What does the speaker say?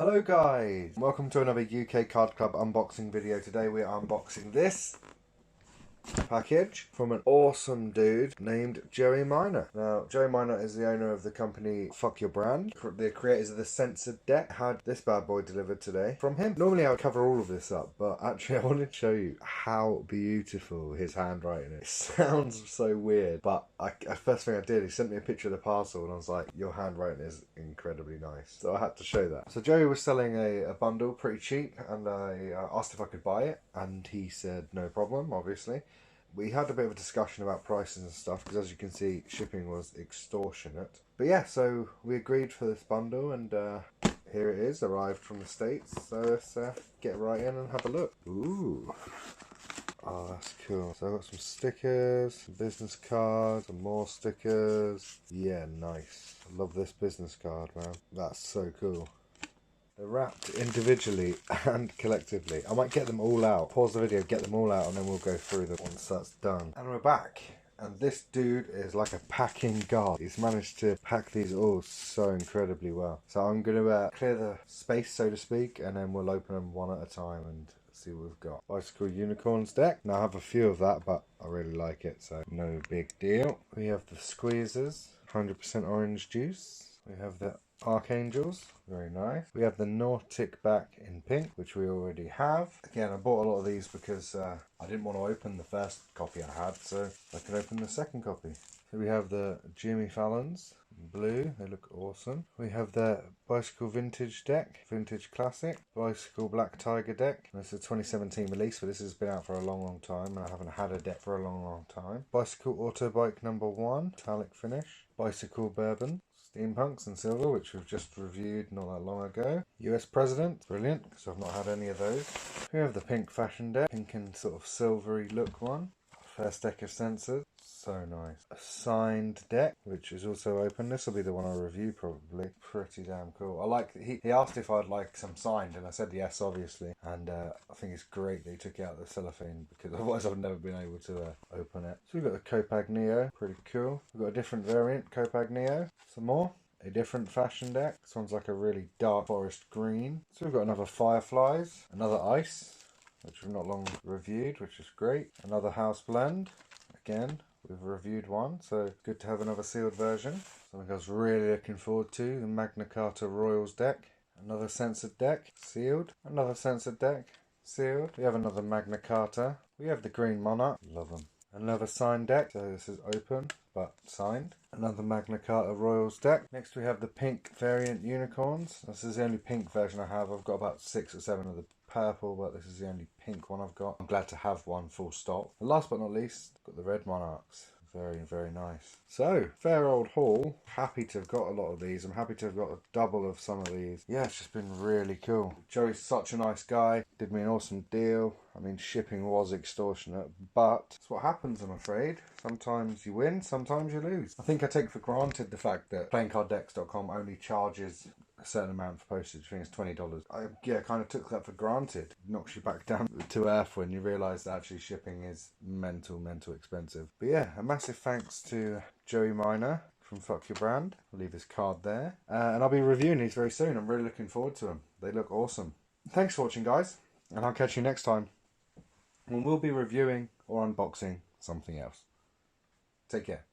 Hello guys, welcome to another UK Card Club unboxing video. Today we are unboxing this package from an awesome dude named Joey Minor. Now, Joey Minor is the owner of the company FCKYRBRND. The creators of the Censored deck had this bad boy delivered today from him. Normally I would cover all of this up, but actually I wanted to show you how beautiful his handwriting is. It sounds so weird, but first thing I did, he sent me a picture of the parcel and I was like, your handwriting is incredibly nice. So I had to show that. So Joey was selling a bundle pretty cheap, and I asked if I could buy it, and he said no problem, obviously. We had a bit of a discussion about prices and stuff, because as you can see, shipping was extortionate. But yeah, so we agreed for this bundle, and here it is, arrived from the States. So let's get right in and have a look. Ooh. Oh, that's cool. So I've got some stickers, some business cards, some more stickers. Yeah, nice. I love this business card, man. That's so cool. They're wrapped individually and collectively. I might get them all out. Pause the video, get them all out, and then we'll go through them once that's done. And we're back. And this dude is like a packing god. He's managed to pack these all so incredibly well. So I'm going to clear the space, so to speak, and then we'll open them one at a time and see what we've got. Bicycle Unicorns deck. Now I have a few of that, but I really like it, so no big deal. We have the Squeezers, 100% orange juice. We have the Archangels, very nice. We have the Nautic back in pink, which we already have. Again, I bought a lot of these because I didn't want to open the first copy I had, so I could open the second copy. So we have the Jimmy Fallons, blue, they look awesome. We have the Bicycle Vintage deck, Vintage Classic, Bicycle Black Tiger deck. This is a 2017 release, but this has been out for a long time, and I haven't had a deck for a long time. Bicycle Autobike number 1, metallic finish. Bicycle Bourbon, Steampunks and Silver, which we've just reviewed not that long ago. US President, brilliant, because I've not had any of those. We have the pink fashion deck, pink and sort of silvery look one. First deck of Censored, so nice. A signed deck, which is also open. This will be the one I review probably. Pretty damn cool. I like, he asked if I'd like some signed, and I said yes, obviously. And I think it's great that he took out the cellophane, because otherwise I've never been able to open it. So we've got the Copag Neo, pretty cool. We've got a different variant, Copag Neo. Some more. A different fashion deck. This one's like a really dark forest green. So we've got another Fireflies, another Ice, which we've not long reviewed, which is great. Another House Blend. Again, we've reviewed one, so good to have another sealed version. Something I was really looking forward to, the Magna Carta Royals deck. Another Censored deck, sealed. Another Censored deck, sealed. We have another Magna Carta. We have the Green Monarch, love them. Another signed deck, so this is open, but signed. Another Magna Carta Royals deck. Next we have the pink variant unicorns. This is the only pink version I have. I've got about 6 or 7 of the purple, but this is the only pink one I've got. I'm glad to have one full stop. And last but not least, got the red monarchs. Very, very nice. So, fair old haul. Happy to have got a lot of these. I'm happy to have got a double of some of these. Yeah, it's just been really cool. Joey's such a nice guy. Did me an awesome deal. I mean, shipping was extortionate, but it's what happens, I'm afraid. Sometimes you win, sometimes you lose. I think I take for granted the fact that playingcarddecks.com only charges a certain amount for postage. I think it's $20. I kind of took that for granted. It knocks you back down to earth when you realise that actually shipping is mental expensive. But yeah, a massive thanks to Joey Minor from FCKYRBRND. I'll leave his card there. And I'll be reviewing these very soon. I'm really looking forward to them. They look awesome. Thanks for watching, guys. And I'll catch you next time when we'll be reviewing or unboxing something else. Take care.